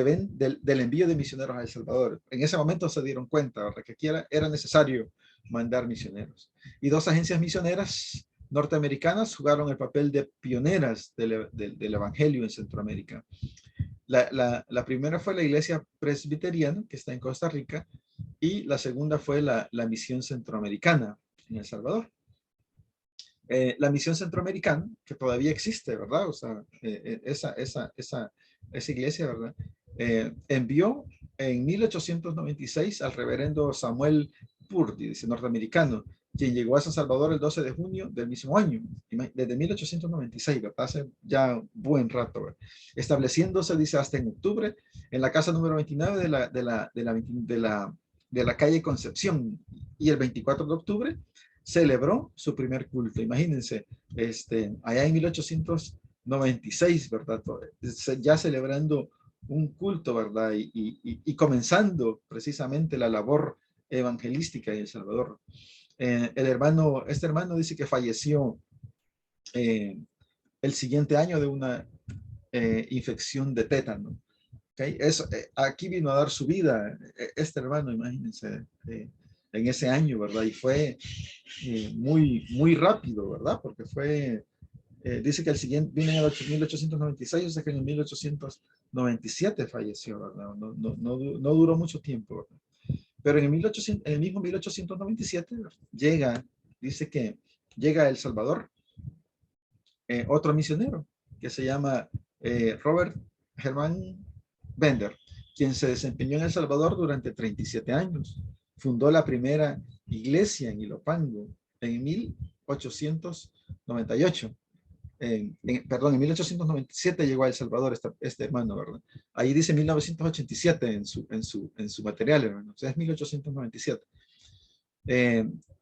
envío de misioneros a El Salvador. En ese momento se dieron cuenta, ¿verdad? Que aquí era necesario mandar misioneros. Y dos agencias misioneras norteamericanas jugaron el papel de pioneras del evangelio en Centroamérica. La primera fue la iglesia presbiteriana, que está en Costa Rica, y la segunda fue la misión centroamericana en El Salvador. La misión centroamericana, que todavía existe, ¿verdad? O sea, esa iglesia, ¿verdad? Envió en 1896 al reverendo Samuel Purdy, dice, norteamericano, quien llegó a San Salvador el 12 de junio del mismo año, desde 1896, ¿verdad? Hace ya buen rato, ¿verdad? Estableciéndose, dice, hasta en octubre, en la casa número 29 de la calle Concepción, y el 24 de octubre celebró su primer culto. Imagínense, allá en 1896, ¿verdad? Ya celebrando un culto, ¿verdad? Y comenzando precisamente la labor evangelística en El Salvador. Este hermano dice que falleció el siguiente año de una infección de tétano. ¿Okay? Aquí vino a dar su vida este hermano, imagínense, en ese año, ¿verdad? Y fue muy rápido, ¿verdad? Porque fue, dice que el siguiente, vino en el 1896, o sea que en el 1897 falleció, ¿verdad? No duró mucho tiempo, ¿verdad? Pero en el mismo 1897 dice que llega a El Salvador otro misionero que se llama Robert Herman Bender, quien se desempeñó en El Salvador durante 37 años. Fundó la primera iglesia en Ilopango en 1898. En 1897 llegó a El Salvador este hermano, ¿verdad? Ahí dice 1987 en su material, hermano. O sea, es 1897.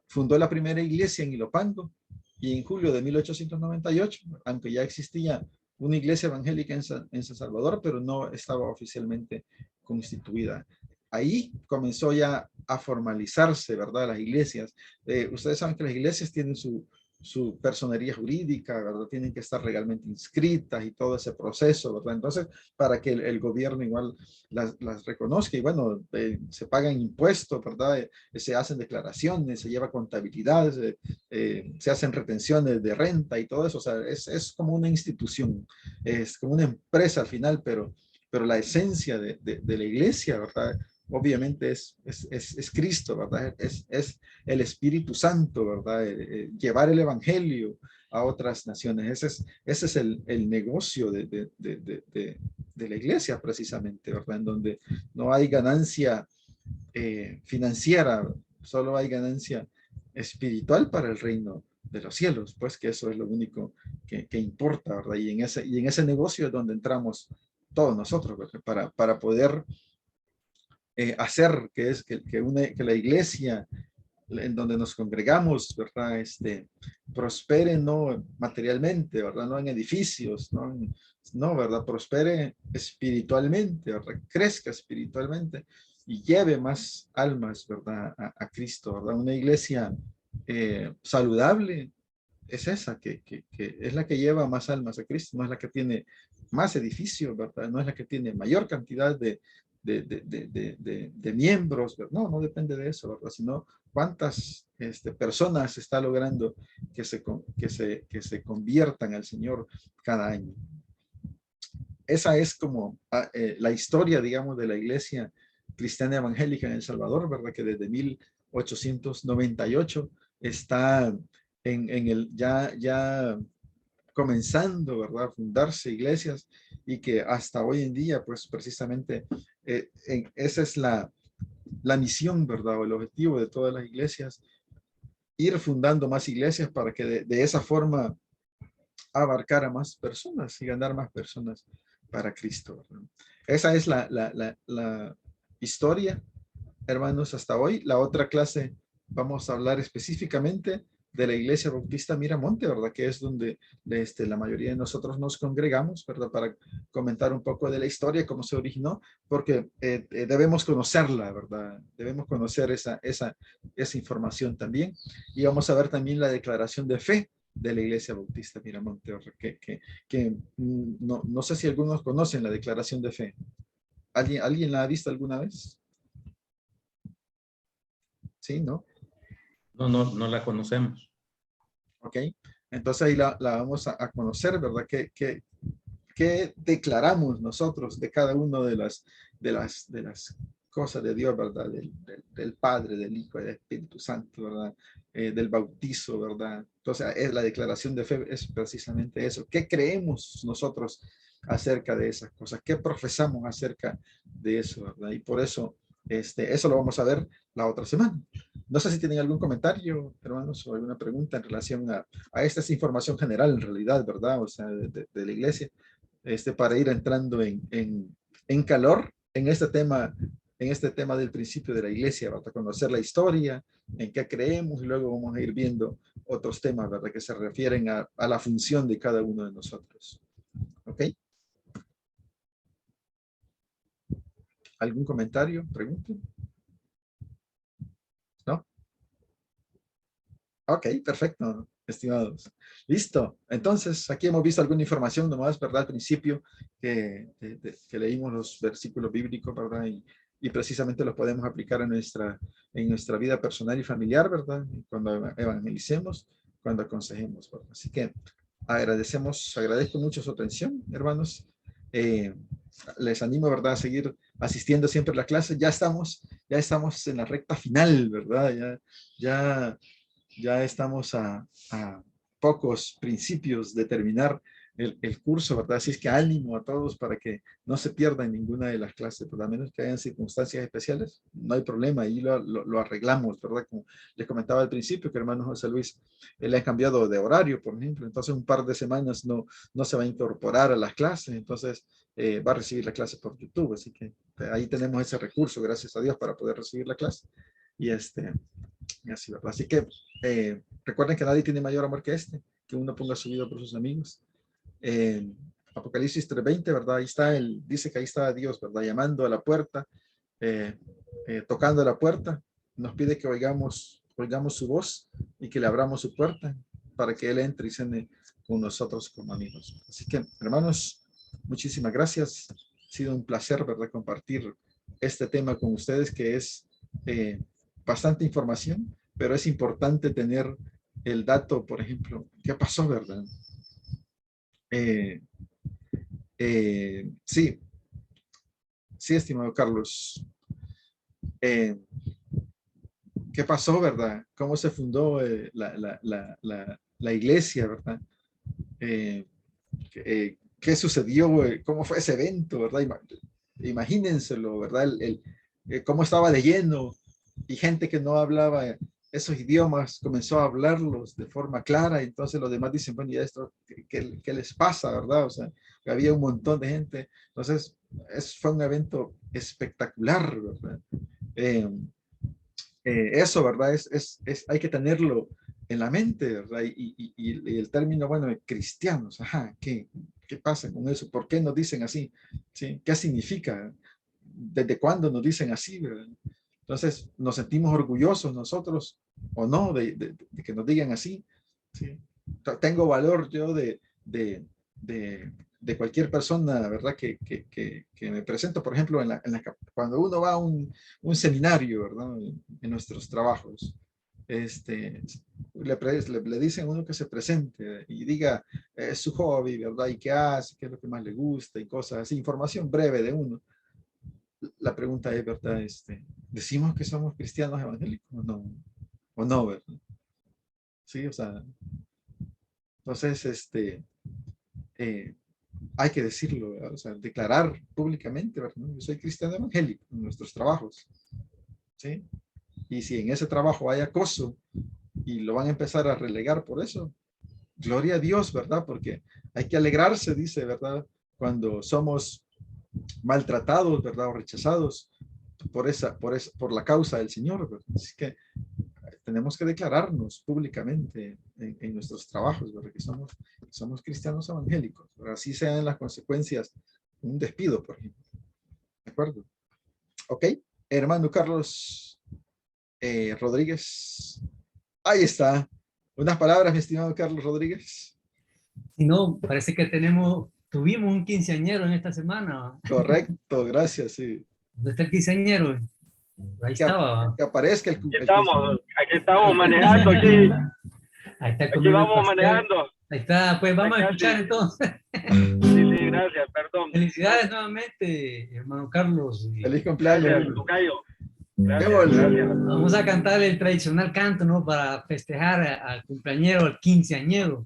Fundó la primera iglesia en Ilopango y en julio de 1898, aunque ya existía una iglesia evangélica en San Salvador, pero no estaba oficialmente constituida. Ahí comenzó ya a formalizarse, ¿verdad? Las iglesias. Ustedes saben que las iglesias tienen su personería jurídica, ¿verdad? Tienen que estar legalmente inscritas y todo ese proceso, ¿verdad? Entonces, para que el gobierno igual las reconozca y bueno, se pagan impuestos, ¿verdad? Se hacen declaraciones, se lleva contabilidad, se hacen retenciones de renta y todo eso, o sea, es como una institución, es como una empresa al final, pero la esencia de la iglesia, ¿verdad? Obviamente es Cristo, ¿verdad? Es el Espíritu Santo, ¿verdad? Llevar el Evangelio a otras naciones. Ese es el negocio de la iglesia, precisamente, ¿verdad? En donde no hay ganancia financiera, solo hay ganancia espiritual para el reino de los cielos, pues que eso es lo único que importa, ¿verdad? Y en ese negocio es donde entramos todos nosotros, ¿verdad? Para poder hacer que la iglesia en donde nos congregamos, ¿verdad? Prospere no materialmente, ¿verdad? No en edificios, no, ¿verdad? Prospere espiritualmente, ¿verdad? Crezca espiritualmente y lleve más almas, ¿verdad? A Cristo, ¿verdad? Una iglesia saludable es esa, que es la que lleva más almas a Cristo, no es la que tiene más edificios, ¿verdad? No es la que tiene mayor cantidad de miembros, ¿verdad? No depende de eso, ¿verdad? Sino cuántas personas está logrando que se conviertan al Señor cada año. Esa es como la historia, digamos, de la iglesia cristiana evangélica en El Salvador, ¿verdad? Que desde 1898 está ya comenzando, ¿verdad? A fundarse iglesias y que hasta hoy en día, pues precisamente esa es la misión, ¿verdad? O el objetivo de todas las iglesias, ir fundando más iglesias para que de esa forma abarcar a más personas y ganar más personas para Cristo, ¿verdad? Esa es la historia, hermanos, hasta hoy. La otra clase vamos a hablar específicamente de la Iglesia Bautista Miramonte, ¿verdad? Que es donde la mayoría de nosotros nos congregamos, ¿verdad? Para comentar un poco de la historia, cómo se originó, porque debemos conocerla, ¿verdad? Debemos conocer esa información también. Y vamos a ver también la declaración de fe de la Iglesia Bautista Miramonte, ¿verdad? Que no sé si algunos conocen la declaración de fe. ¿Alguien la ha visto alguna vez? ¿Sí? ¿No? No la conocemos. Ok, entonces ahí la vamos a conocer, ¿verdad? ¿Qué declaramos nosotros de cada uno de las cosas de Dios, ¿verdad? Del Padre, del Hijo y del Espíritu Santo, ¿verdad? Del bautizo, ¿verdad? Entonces la declaración de fe es precisamente eso. ¿Qué creemos nosotros acerca de esas cosas? ¿Qué profesamos acerca de eso, ¿verdad? Y por eso, eso lo vamos a ver la otra semana. No sé si tienen algún comentario, hermanos, o alguna pregunta en relación a esta es información general en realidad, ¿verdad? O sea, de la iglesia, para ir entrando en calor en este tema del principio de la iglesia, ¿verdad? Conocer la historia, en qué creemos, y luego vamos a ir viendo otros temas, ¿verdad? Que se refieren a la función de cada uno de nosotros. ¿Ok? ¿Algún comentario? ¿Pregunta? ¿No? Ok, perfecto, estimados. Listo. Entonces, aquí hemos visto alguna información nomás, ¿verdad? Al principio que leímos los versículos bíblicos, ¿verdad? Y precisamente los podemos aplicar en nuestra vida personal y familiar, ¿verdad? Cuando evangelicemos, cuando aconsejemos, ¿verdad? Así que agradezco mucho su atención, hermanos. Les animo, ¿verdad? A seguir asistiendo siempre a la clase. Ya estamos en la recta final, ¿verdad? Ya estamos a pocos principios de terminar el curso, ¿verdad? Así es que ánimo a todos para que no se pierdan ninguna de las clases, pero a menos que hayan circunstancias especiales, no hay problema, ahí lo arreglamos, ¿verdad? Como les comentaba al principio, que hermano José Luis, él ha cambiado de horario, por ejemplo, entonces un par de semanas no se va a incorporar a las clases, entonces va a recibir la clase por YouTube, así que ahí tenemos ese recurso, gracias a Dios, para poder recibir la clase. Y así, ¿verdad? Así que recuerden que nadie tiene mayor amor que que uno ponga su vida por sus amigos. Apocalipsis 3:20, ¿verdad? Ahí está, dice que ahí está Dios, ¿verdad? Llamando a la puerta, tocando a la puerta, nos pide que oigamos su voz y que le abramos su puerta para que Él entre y cene con nosotros como amigos. Así que, hermanos, muchísimas gracias. Ha sido un placer, ¿verdad? Compartir este tema con ustedes, que es bastante información, pero es importante tener el dato, por ejemplo, ¿qué pasó, verdad? Sí, estimado Carlos. ¿Qué pasó, verdad? ¿Cómo se fundó la iglesia, verdad? ¿Qué sucedió? ¿Cómo fue ese evento, verdad? Imagínenselo, ¿verdad? Cómo estaba de lleno, y gente que no hablaba esos idiomas comenzó a hablarlos de forma clara, y entonces los demás dicen, bueno, ¿y esto qué les pasa, verdad? O sea, había un montón de gente. Entonces, fue un evento espectacular, ¿verdad? Eso, ¿verdad? Hay que tenerlo en la mente, ¿verdad? Y el término, bueno, cristianos, ajá, ¿qué pasa con eso? ¿Por qué nos dicen así? ¿Sí? ¿Qué significa? ¿Desde cuándo nos dicen así, verdad? Entonces, ¿nos sentimos orgullosos nosotros o no de que nos digan así? ¿Sí? Tengo valor yo de cualquier persona, ¿verdad? Que me presento, por ejemplo, cuando uno va a un seminario, ¿verdad? En nuestros trabajos, le dicen a uno que se presente y diga su hobby, ¿verdad? Y qué hace, qué es lo que más le gusta y cosas así, información breve de uno. La pregunta es, ¿verdad? ¿Decimos que somos cristianos evangélicos o no, verdad? Sí, o sea, entonces, hay que decirlo, ¿verdad? O sea, declarar públicamente, ¿verdad? Yo soy cristiano evangélico en nuestros trabajos, ¿sí? Y si en ese trabajo hay acoso y lo van a empezar a relegar por eso, gloria a Dios, ¿verdad? Porque hay que alegrarse, dice, ¿verdad? Cuando somos maltratados, ¿verdad? O rechazados por la causa del Señor, ¿verdad? Así que tenemos que declararnos públicamente en nuestros trabajos, ¿verdad? Que somos cristianos evangélicos, ¿verdad? Así sean las consecuencias, un despido, por ejemplo. ¿De acuerdo? Ok, hermano Carlos Rodríguez. Ahí está. Unas palabras, mi estimado Carlos Rodríguez. Si no, parece que tuvimos un quinceañero en esta semana. Correcto, gracias, sí. ¿Dónde está el quinceañero? Ahí estaba. Que aparezca aquí estamos manejando aquí. Ahí está, aquí vamos manejando. Ahí está, pues vamos a escuchar entonces. Sí, gracias, perdón. Felicidades nuevamente, hermano Carlos. Feliz cumpleaños. Gracias, tocayo. Gracias. Vamos a cantar el tradicional canto, ¿no? Para festejar al cumpleañero, al quinceañero.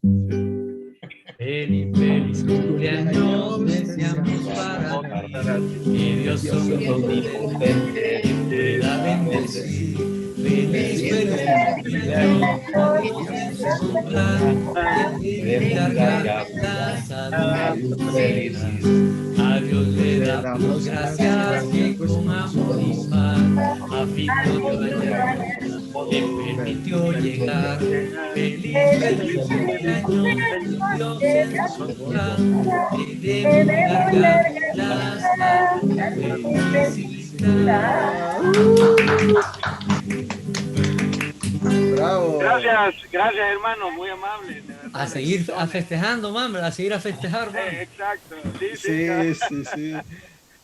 Feliz cumpleaños deseamos para ti, que Dios omnipotente te pueda bendecir. feliz, a Dios le damos gracias que con amor y paz a fin de año le permitió llegar. Feliz cumpleaños, Dios en su plan, le debemos largar las felicidad. Bravo. Gracias hermano, muy amable. A seguir festejando, mamá, a seguir a festejar, mamá. Exacto, Sí.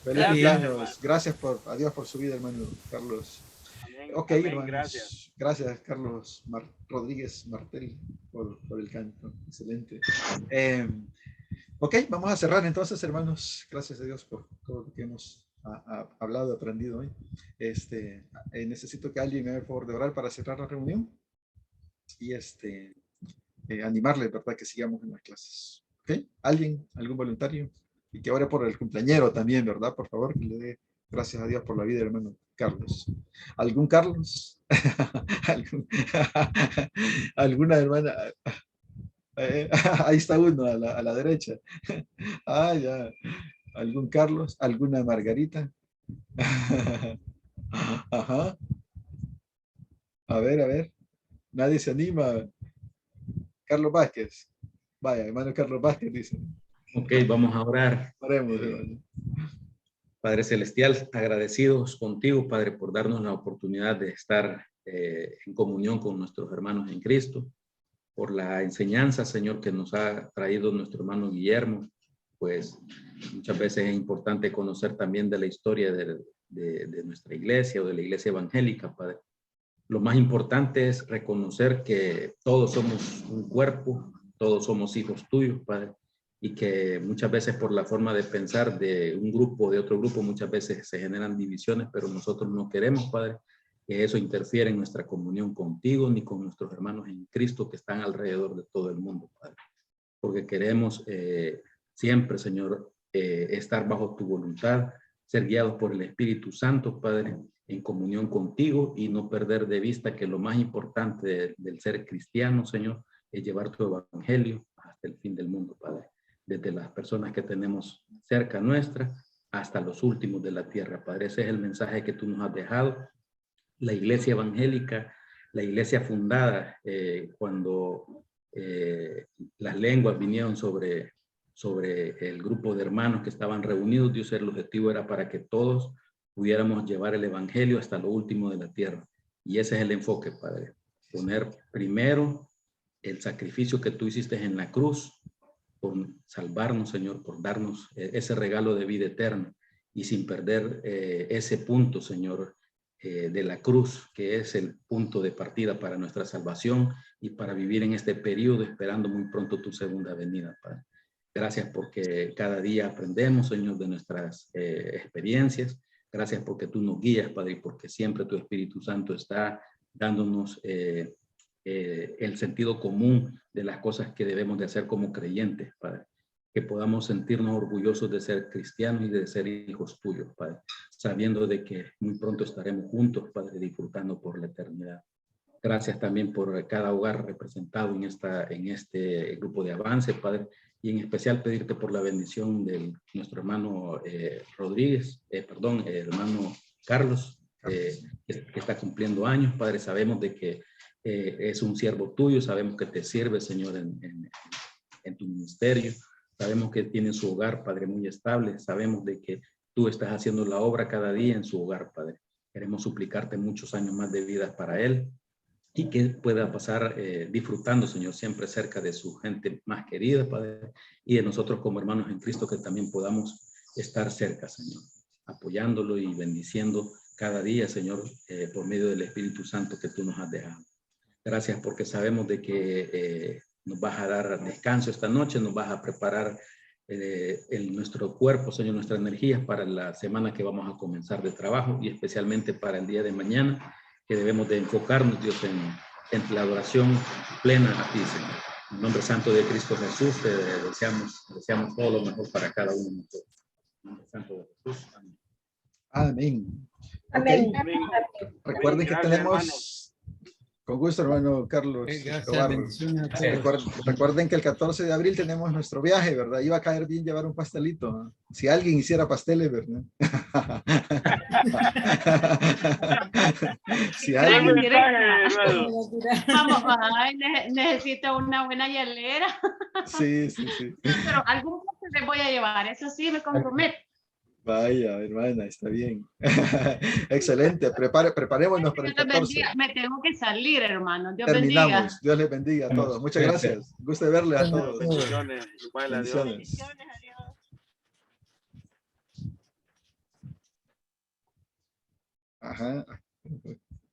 Feliz cumpleaños. Gracias a Dios por su vida, hermano Carlos. Amén, Ok, amén, hermanos. Gracias, Carlos Rodríguez Martel, por el canto. Excelente. Ok, vamos a cerrar entonces, hermanos. Gracias a Dios por todo lo que hemos hablado, aprendido hoy. Necesito que alguien me haga el favor de orar para cerrar la reunión y animarle, ¿verdad? Que sigamos en las clases. ¿Ok? ¿Alguien? ¿Algún voluntario? Y que ore por el cumpleañero también, ¿verdad? Por favor, que le dé gracias a Dios por la vida, hermano Carlos. ¿Algún Carlos? ¿Alguna hermana? Ahí está uno a la derecha. Ya. ¿Algún Carlos? ¿Alguna Margarita? Ajá. A ver. Nadie se anima. Carlos Vázquez. Vaya, hermano Carlos Vázquez dice. Ok, vamos a orar. Oremos, hermano. Padre Celestial, agradecidos contigo, Padre, por darnos la oportunidad de estar en comunión con nuestros hermanos en Cristo, por la enseñanza, Señor, que nos ha traído nuestro hermano Guillermo. Pues muchas veces es importante conocer también de la historia de nuestra iglesia o de la iglesia evangélica, Padre. Lo más importante es reconocer que todos somos un cuerpo, todos somos hijos tuyos, Padre, y que muchas veces por la forma de pensar de un grupo o de otro grupo, muchas veces se generan divisiones, pero nosotros no queremos, Padre, que eso interfiera en nuestra comunión contigo ni con nuestros hermanos en Cristo que están alrededor de todo el mundo, Padre. Porque queremos siempre, Señor, estar bajo tu voluntad, ser guiados por el Espíritu Santo, Padre, en comunión contigo y no perder de vista que lo más importante del ser cristiano, Señor, es llevar tu evangelio hasta el fin del mundo, Padre. Desde las personas que tenemos cerca nuestra hasta los últimos de la tierra, Padre. Ese es el mensaje que tú nos has dejado. La iglesia evangélica, la iglesia fundada cuando las lenguas vinieron sobre el grupo de hermanos que estaban reunidos, Dios, el objetivo era para que todos pudiéramos llevar el evangelio hasta lo último de la tierra. Y ese es el enfoque, Padre. Poner primero el sacrificio que tú hiciste en la cruz por salvarnos, Señor, por darnos ese regalo de vida eterna y sin perder ese punto, Señor, de la cruz, que es el punto de partida para nuestra salvación y para vivir en este periodo esperando muy pronto tu segunda venida, Padre. Gracias porque cada día aprendemos, Señor, de nuestras experiencias. Gracias porque tú nos guías, Padre, y porque siempre tu Espíritu Santo está dándonos el sentido común de las cosas que debemos de hacer como creyentes, Padre. Que podamos sentirnos orgullosos de ser cristianos y de ser hijos tuyos, Padre. Sabiendo de que muy pronto estaremos juntos, Padre, disfrutando por la eternidad. Gracias también por cada hogar representado en este grupo de avance, Padre. Y en especial pedirte por la bendición de nuestro hermano hermano Carlos, que está cumpliendo años, Padre. Sabemos de que es un siervo tuyo, sabemos que te sirve, Señor, en tu ministerio. Sabemos que tiene su hogar, Padre, muy estable. Sabemos de que tú estás haciendo la obra cada día en su hogar, Padre. Queremos suplicarte muchos años más de vida para él y que pueda pasar disfrutando, Señor, siempre cerca de su gente más querida, Padre, y de nosotros como hermanos en Cristo, que también podamos estar cerca, Señor, apoyándolo y bendiciendo cada día, Señor, por medio del Espíritu Santo que tú nos has dejado. Gracias porque sabemos de que nos vas a dar descanso esta noche, nos vas a preparar nuestro cuerpo, Señor, nuestra energía para la semana que vamos a comenzar de trabajo y especialmente para el día de mañana, que debemos de enfocarnos, Dios, en la adoración plena a ti, Señor. En nombre santo de Cristo Jesús, te deseamos todo lo mejor para cada uno de nosotros. En nombre santo de Jesús. Amén. Amén. Amén. Okay. Recuerden que tenemos Con gusto, hermano Carlos. Gracias, Escobar. bendiciones a todos. Recuerden que el 14 de abril tenemos nuestro viaje, ¿verdad? Iba a caer bien llevar un pastelito, ¿no? Si alguien hiciera pasteles, ¿verdad? Si alguien... Vamos, ay, necesito una buena hielera. Sí. Pero algún postre les voy a llevar, eso sí me comprometo. Vaya, hermana, está bien. Excelente. Preparémonos para el 14. Me tengo que salir, hermano. Dios Terminamos. bendiga. Dios les bendiga a todos. Muchas gracias. Gusto de verles a todos. Bendiciones. Igual, adiós. Bendiciones. Ajá.